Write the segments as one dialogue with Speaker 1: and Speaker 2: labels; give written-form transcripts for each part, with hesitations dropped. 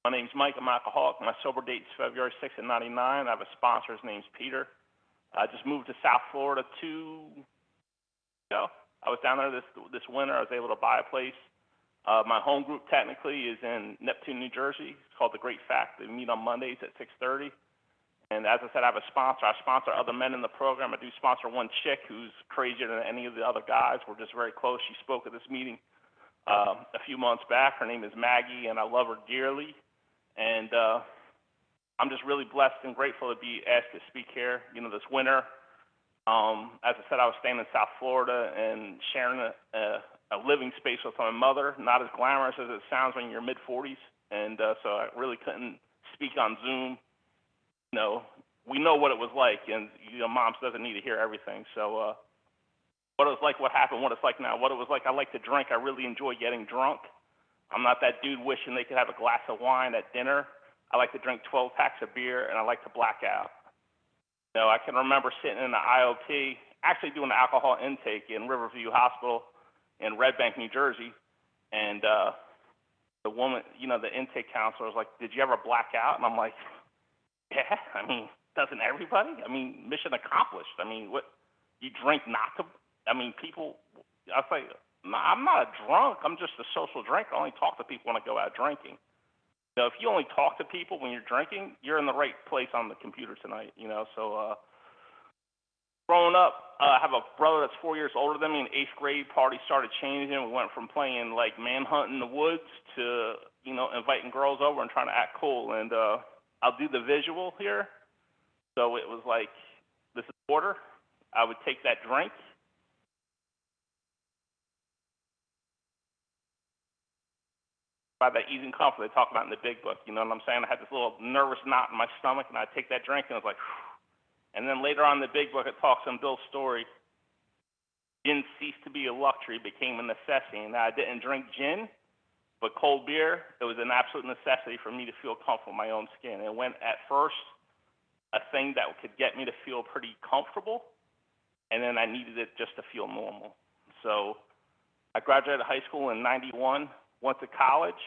Speaker 1: My name's Mike. I'm an alcoholic. My sober date's February 6th of '99. I have a sponsor. His name's Peter. I just moved to South Florida 2 ago. I was down there this winter. I was able to buy a place. My home group technically is in Neptune, New Jersey. It's called The Great Fact. They meet on Mondays at 6:30. And as I said, I have a sponsor. I sponsor other men in the program. I do sponsor one chick who's crazier than any of the other guys. We're just very close. She spoke at this meeting a few months back. Her name is Maggie, and I love her dearly. And I'm just really blessed and grateful to be asked to speak here, this winter. As I said, I was staying in South Florida and sharing a living space with my mother, not as glamorous as it sounds when you're mid-40s. And so I really couldn't speak on Zoom. We know what it was like, and moms doesn't need to hear everything. So what it was like, what happened, what it's like now, what it was like. I like to drink. I really enjoy getting drunk. I'm not that dude wishing they could have a glass of wine at dinner. I like to drink 12 packs of beer, and I like to black out. I can remember sitting in the IOP, actually doing an alcohol intake in Riverview Hospital in Red Bank, New Jersey, and the woman, the intake counselor was like, "Did you ever black out?" And I'm like, "Yeah, doesn't everybody? Mission accomplished. What, you drink not to, people, I was like, no, I'm not a drunk. I'm just a social drinker. I only talk to people when I go out drinking. If you only talk to people when you're drinking, you're in the right place on the computer tonight, So growing up, I have a brother that's 4 years older than me. In 8th grade, parties started changing. We went from playing like manhunt in the woods to, inviting girls over and trying to act cool. And I'll do the visual here. So it was like, this is water. I would take that drink. By that ease and comfort they talk about in the big book, you know what I'm saying? I had this little nervous knot in my stomach, and I'd take that drink, and it was like, whew. And then later on in the big book, it talks in Bill's story, gin ceased to be a luxury, became a necessity. Now, I didn't drink gin, but cold beer, it was an absolute necessity for me to feel comfortable in my own skin. It went at first a thing that could get me to feel pretty comfortable, and then I needed it just to feel normal. So I graduated high school in '91, went to college.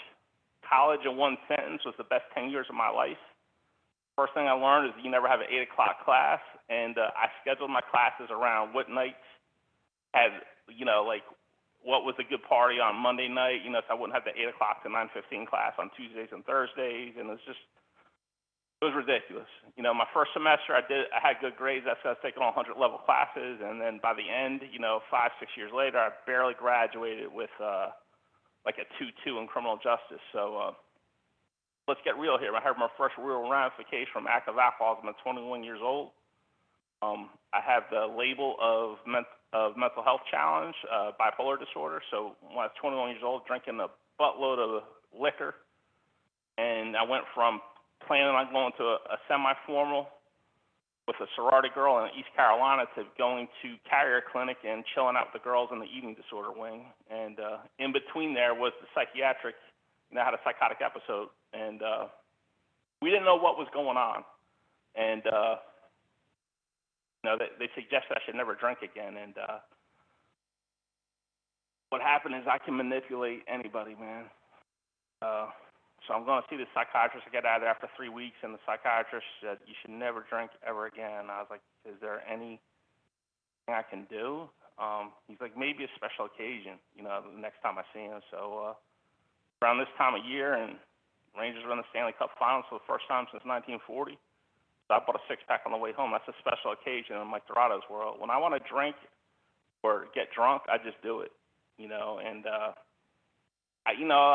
Speaker 1: College in one sentence was the best 10 years of my life. First thing I learned is you never have an 8 o'clock class, and I scheduled my classes around what nights had, like what was a good party on Monday night, so I wouldn't have the 8 o'clock to 9:15 class on Tuesdays and Thursdays, and it was ridiculous. My first semester I had good grades. That's because I was taking all 100 level classes, and then by the end, 5, 6 years later, I barely graduated with like a 2.2 in criminal justice. So let's get real here. I had my first real ramification from active alcoholism at 21 years old. I have the label of mental health challenge, bipolar disorder. So when I was 21 years old, drinking a buttload of liquor, and I went from planning on going to a semi-formal with a sorority girl in East Carolina to going to carrier clinic and chilling out with the girls in the eating disorder wing. And in between there was the psychiatric, I had a psychotic episode, and we didn't know what was going on. And they suggested I should never drink again. And what happened is I can manipulate anybody, man. So I'm going to see the psychiatrist. I get out of there after 3 weeks, and the psychiatrist said, "You should never drink ever again." I was like, "Is there anything I can do?" He's like, "Maybe a special occasion, the next time I see him." So around this time of year, and Rangers were in the Stanley Cup Finals for the first time since 1940. So I bought a six-pack on the way home. That's a special occasion in Mike Dorado's world. When I want to drink or get drunk, I just do it, and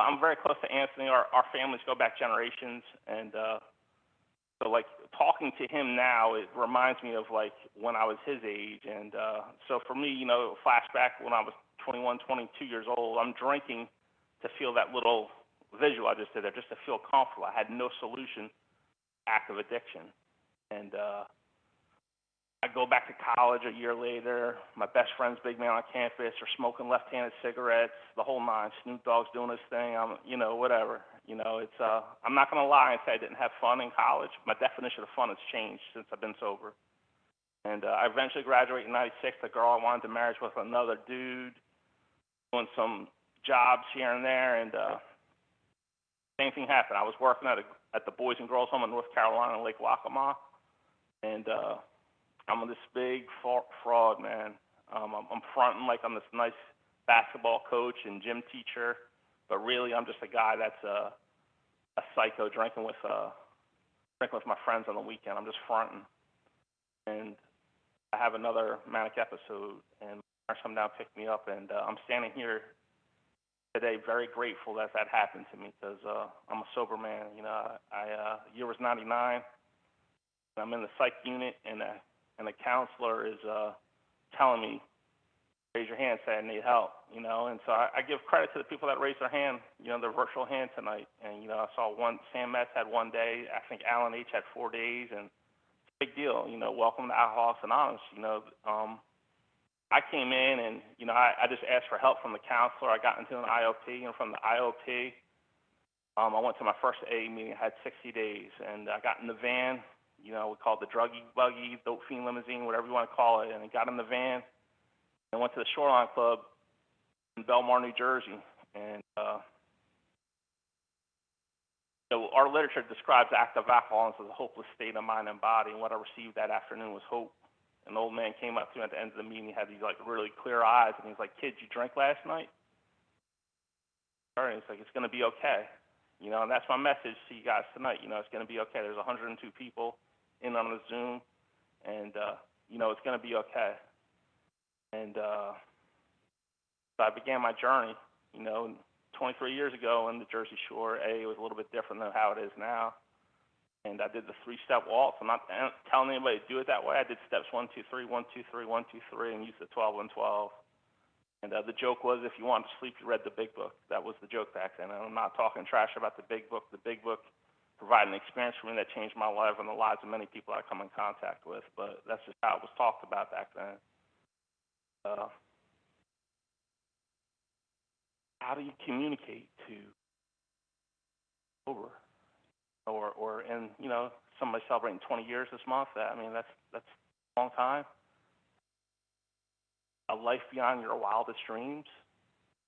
Speaker 1: I'm very close to Anthony. Our families go back generations, and so like talking to him now, it reminds me of like when I was his age. And so for me, flashback when I was 21, 22 years old, I'm drinking to feel that little visual I just did there, just to feel comfortable. I had no solution, active addiction, and I go back to college a year later. My best friend's big man on campus are smoking left-handed cigarettes, the whole nine. Snoop Dogg's doing his thing. Whatever. It's I'm not gonna lie and say I didn't have fun in college. My definition of fun has changed since I've been sober. And I eventually graduated in '96. The girl I wanted to marry was with another dude, doing some jobs here and there, and Same thing happened. I was working at the Boys and Girls Home in North Carolina in Lake Waccamaw, and I'm this big fraud, man. I'm fronting like I'm this nice basketball coach and gym teacher, but really I'm just a guy that's a psycho drinking with my friends on the weekend. I'm just fronting, and I have another manic episode, and my parents come down and pick me up, and I'm standing here today very grateful that happened to me because I'm a sober man. You know, year was '99. I'm in the psych unit, and the counselor is telling me, raise your hand, say I need help. You know, and so I give credit to the people that raised their hand. You know, their virtual hand tonight. And you know, I saw Sam Metz had 1 day. I think Alan H had 4 days, and it's a big deal. You know, welcome to Alcoholics Anonymous. You know, I came in and, you know, I just asked for help from the counselor. I got into an IOP, and from the IOP, I went to my first AA meeting. I had 60 days, and I got in the van. You know, we call it the druggy buggy, dope fiend limousine, whatever you want to call it. And I got in the van and went to the Shoreline Club in Belmar, New Jersey. And so our literature describes active alcoholism as a hopeless state of mind and body. And what I received that afternoon was hope. An old man came up to me at the end of the meeting. He had these like really clear eyes, and he's like, "Kid, you drank last night?" And he's like, "It's gonna be okay." You know, and that's my message to you guys tonight. You know, it's gonna be okay. There's 102 people in on the Zoom, and you know, it's gonna be okay. And so I began my journey. You know, 23 years ago in the Jersey Shore, AA was a little bit different than how it is now. And I did the 3-step waltz. I'm not telling anybody to do it that way. I did steps 1, 2, 3, 1, 2, 3, 1, 2, 3, and used the 12 and 12. And the joke was, if you wanted to sleep, you read the big book. That was the joke back then. And I'm not talking trash about the big book. The big book provided an experience for me that changed my life and the lives of many people I come in contact with. But that's just how it was talked about back then. How do you communicate to over? Or and you know, somebody celebrating 20 years this month. I mean, that's a long time. A life beyond your wildest dreams.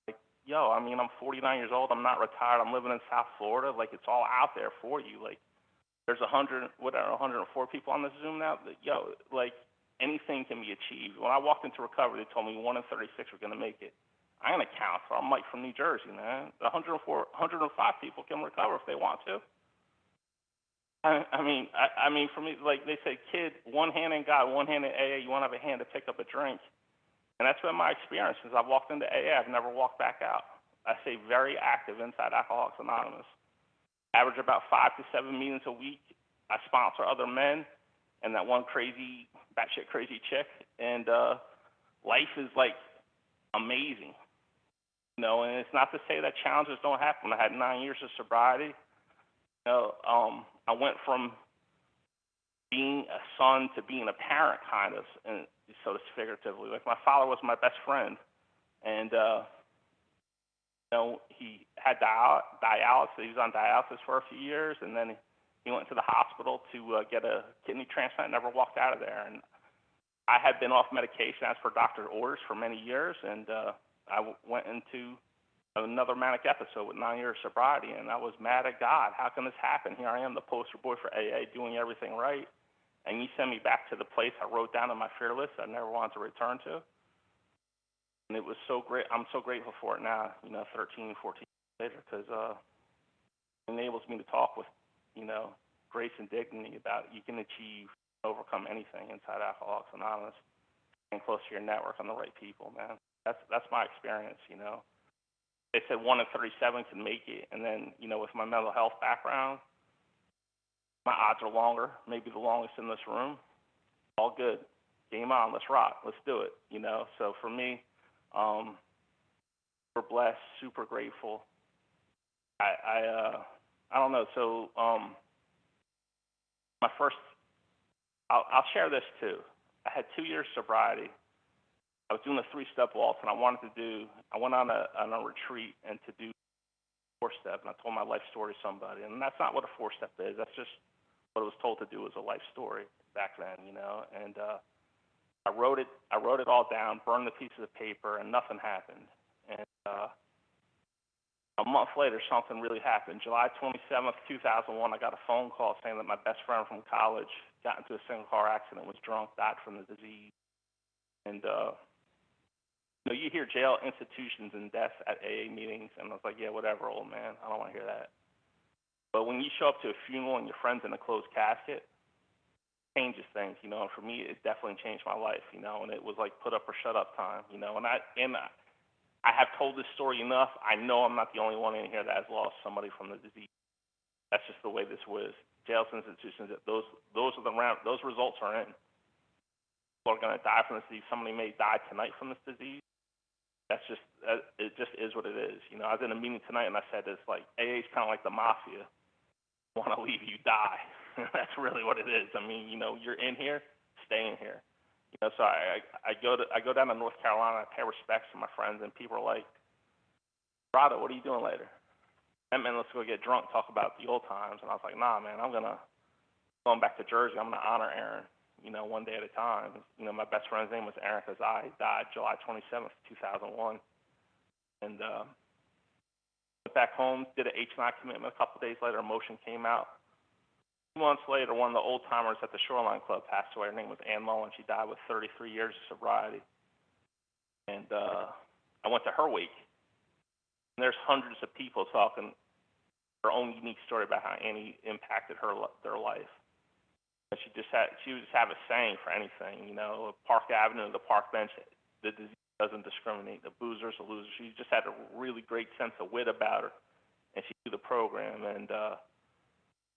Speaker 1: Like, yo, I mean, I'm 49 years old. I'm not retired. I'm living in South Florida. Like, it's all out there for you. Like, there's 104 people on this Zoom now. Yo, like, anything can be achieved. When I walked into recovery, they told me 1 in 36 were going to make it. I ain't a counselor. I'm Mike from New Jersey, man. 105 people can recover if they want to. I mean, for me, like they say, kid, one hand in God, one hand in AA. You want to have a hand to pick up a drink, and that's been my experience since I've walked into AA. I've never walked back out. I stay very active inside Alcoholics Anonymous. Average about 5 to 7 meetings a week. I sponsor other men, and that one crazy, batshit crazy chick, and life is like amazing, you know. And it's not to say that challenges don't happen. I had 9 years of sobriety. You know, I went from being a son to being a parent, kind of, and so to figuratively. Like, my father was my best friend, and you know, he had dialysis. He was on dialysis for a few years, and then he went to the hospital to get a kidney transplant. Never walked out of there. And I had been off medication as per doctor orders for many years, and I went into another manic episode with 9 years of sobriety, and I was mad at God. How can this happen? Here I am, the poster boy for AA, doing everything right, and you send me back to the place I wrote down on my fear list I never wanted to return to. And it was so great. I'm so grateful for it now, you know, 13, 14 years later, because it enables me to talk with, you know, grace and dignity about you can achieve, overcome anything inside Alcoholics Anonymous, and close to your network on the right people, man. That's my experience, you know. They said 1 in 37 can make it, and then, you know, with my mental health background, my odds are longer, maybe the longest in this room. All good. Game on. Let's rock. Let's do it, you know. So for me, we're blessed, super grateful. I don't know. So my first, I'll share this too. I had 2 years sobriety. I was doing the 3-step waltz, and I went on a retreat and to do 4-step, and I told my life story to somebody, and that's not what a 4-step is. That's just what I was told to do as a life story back then, you know. And I wrote it all down, burned the pieces of paper, and nothing happened. And A month later, something really happened. July 27th, 2001, I got a phone call saying that my best friend from college got into a single car accident, was drunk, died from the disease. And, you hear jail institutions and deaths at AA meetings, and I was like, yeah, whatever, old man. I don't want to hear that. But when you show up to a funeral and your friend's in a closed casket, it changes things, and for me, it definitely changed my life, and it was like put up or shut up time, and I have told this story enough. I know I'm not the only one in here that has lost somebody from the disease. That's just the way this was. Jails institutions, those results are in. People are going to die from this disease. Somebody may die tonight from this disease. It just is what it is. I was in a meeting tonight and I said this, like, AA is kind of like the mafia. Want to leave, you die. That's really what it is. I mean, you're in here, stay in here. So I go down to North Carolina, I pay respects to my friends, and people are like, Rado, what are you doing later? Man, let's go get drunk, talk about the old times. And I was like, nah, man, going back to Jersey, I'm gonna honor Aaron, one day at a time. My best friend's name was Aaron Kazai. He died July 27th, 2001. And went back home, did an H&I commitment. A couple of days later, a motion came out. 2 months later, one of the old timers at the Shoreline Club passed away. Her name was Ann Mullen. She died with 33 years of sobriety. And I went to her wake. And there's hundreds of people talking her own unique story about how Annie impacted their life. And she would just have a saying for anything, Park Avenue, the park bench, the disease doesn't discriminate, the boozers, the losers. She just had a really great sense of wit about her, and she knew the program, and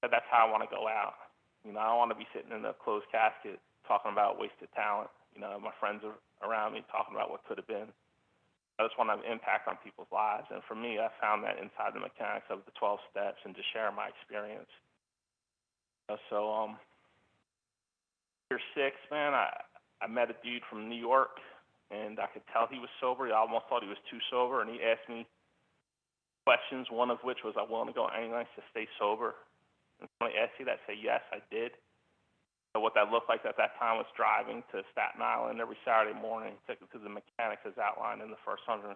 Speaker 1: that's how I want to go out. I don't want to be sitting in a closed casket talking about wasted talent. My friends are around me talking about what could have been. I just want to have impact on people's lives. And for me, I found that inside the mechanics of the 12 steps and just sharing my experience. So, year 6, man, I met a dude from New York, and I could tell he was sober. I almost thought he was too sober, and he asked me questions, one of which was, I willing to go any lengths to stay sober? And when I asked you that, say yes, I did. So what that looked like at that time was driving to Staten Island every Saturday morning to the mechanics as outlined in the first 164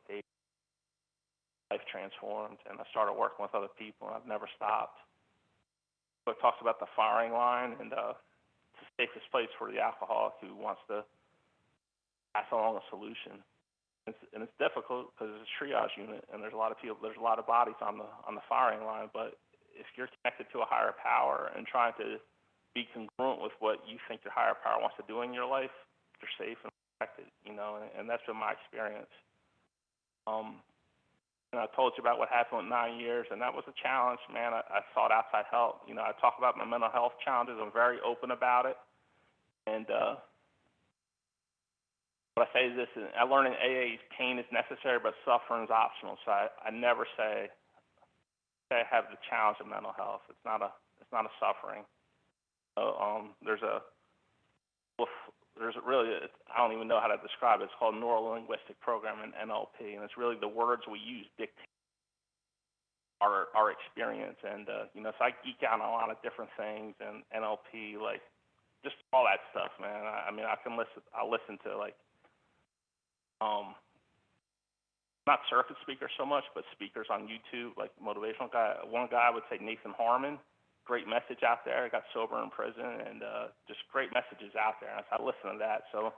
Speaker 1: pages. Life transformed, and I started working with other people, and I've never stopped. So it talks about the firing line, and it's the safest place for the alcoholic who wants to pass along a solution. And it's difficult because it's a triage unit, and there's a lot of people, there's a lot of bodies on the firing line. But if you're connected to a higher power and trying to be congruent with what you think your higher power wants to do in your life, you're safe and protected, and that's been my experience. And I told you about what happened with 9 years, and that was a challenge, man. I sought outside help. I talk about my mental health challenges. I'm very open about it. And what I say is this, I learned in AA, pain is necessary, but suffering is optional. So I never say I have the challenge of mental health. It's not a suffering. There's really, I don't even know how to describe it. It's called Neuro-Linguistic Programming, NLP, and it's really the words we use dictate our experience. And so I geek out on a lot of different things, and NLP, like just all that stuff, man. I'll listen to like not circuit speakers so much, but speakers on YouTube, like motivational guy. One guy I would say Nathan Harmon. Great message out there. I got sober in prison, and just great messages out there. I listen to that. So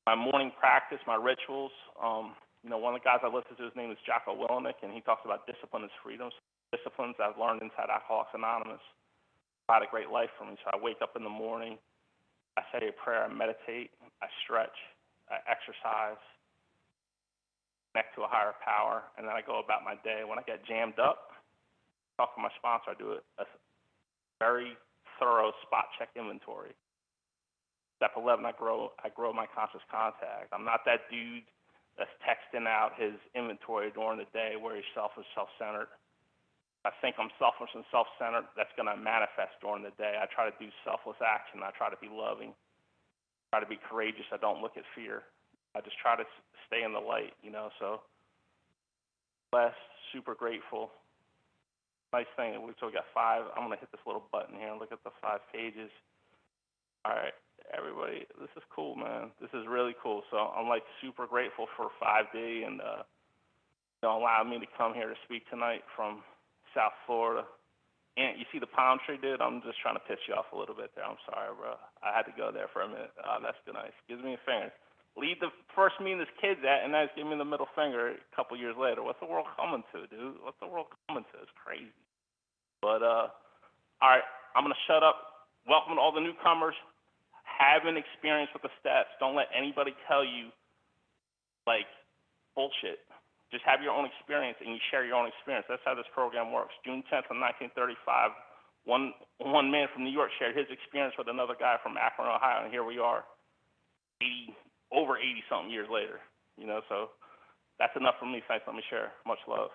Speaker 1: my morning practice, my rituals. One of the guys I listen to, his name is Jocko Willemick, and he talks about discipline as freedom. Disciplines I've learned inside Alcoholics Anonymous provide a great life for me. So I wake up in the morning, I say a prayer, I meditate, I stretch, I exercise, connect to a higher power, and then I go about my day. When I get jammed up, talk to my sponsor. I do a very thorough spot check inventory. Step 11, I grow my conscious contact. I'm not that dude that's texting out his inventory during the day where he's selfish, self-centered. I think I'm selfish and self-centered. That's going to manifest during the day. I try to do selfless action. I try to be loving. I try to be courageous. I don't look at fear. I just try to stay in the light, so blessed, super grateful. Nice thing. So we got 5. I'm going to hit this little button here and look at the 5 pages. All right, everybody, this is cool, man. This is really cool. So I'm like super grateful for 5D and allowing me to come here to speak tonight from South Florida. And you see the palm tree, dude? I'm just trying to piss you off a little bit there. I'm sorry, bro. I had to go there for a minute. That's good nice. Gives me a finger. Lead the first meeting this kid's at, and now he's giving me the middle finger a couple years later. What's the world coming to, dude? What's the world coming to? It's crazy. But, all right, I'm going to shut up. Welcome to all the newcomers. Have an experience with the steps. Don't let anybody tell you, like, bullshit. Just have your own experience, and you share your own experience. That's how this program works. June 10th of 1935, one man from New York shared his experience with another guy from Akron, Ohio, and here we are, over 80-something years later. So that's enough for me. Thanks. Let me share. Much love.